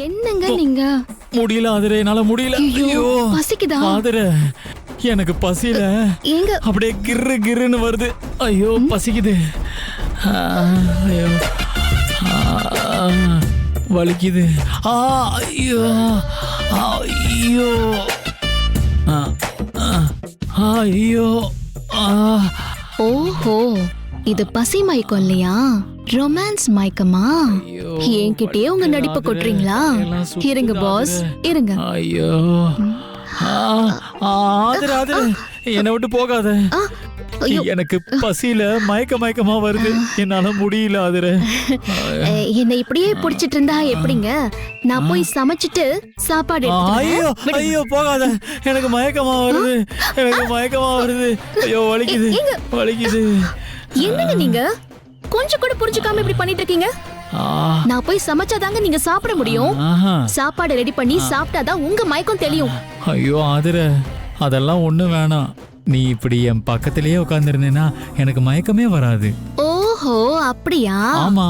என்னங்க நீங்க? முடியல ஆதிரே, என்னால முடியல. ஐயோ பசிக்குதா? ஆதிரே, எனக்கு பசியில ஏங்க அப்படியே கிர்ரு கிர்ருன்னு வருது. ஐயோ பசிக்குது. ஐயோ வலிக்குது. ஐயோ ஐயோ ஐயோ. ஓஹோ, இது பசி மயக்கம் இல்லையா? ரொமான்ஸ் மயக்கமா? என்கிட்டயே உங்க நடிப்பை கொட்டுறீங்களா? இருங்க பாஸ், இருங்க. ஐயோ ஆதிரே, ஆதிரே, என்னை விட்டு போகாத. எனக்கு பசியில மயக்கமா வருது. என்னால முடியல ஆதிரே. என்னை இப்படியே புடிச்சிட்டு இருந்தா எப்படிங்க? நான் போய் சமைச்சிட்டு சாப்பாடு ஐயோ ஐயோ போகாத, எனக்கு மயக்கமா வருது. எனக்கு மயக்கமா வருது. ஐயோ வலிக்குது வலிக்குது. என்னங்க நீங்க கொஞ்சம் கூட புரிஞ்சுக்காம இப்படி பண்ணிட்டு இருக்கீங்க? நான் போய் சமைச்சாதாங்க நீங்க சாப்பிட முடியும். சாப்பாடு ரெடி பண்ணி சாப்பிட்டாதான் உங்க மயக்கம் தெளியும். ஐயோ ஆதிரே, அதெல்லாம் ஒண்ணு வேணாம். நீ இப்படி என் பக்கத்திலேயே உட்கார்ந்திருந்தேன்னா எனக்கு மயக்கமே வராது. ஓஹோ அப்படியா? ஆமா ஆமா.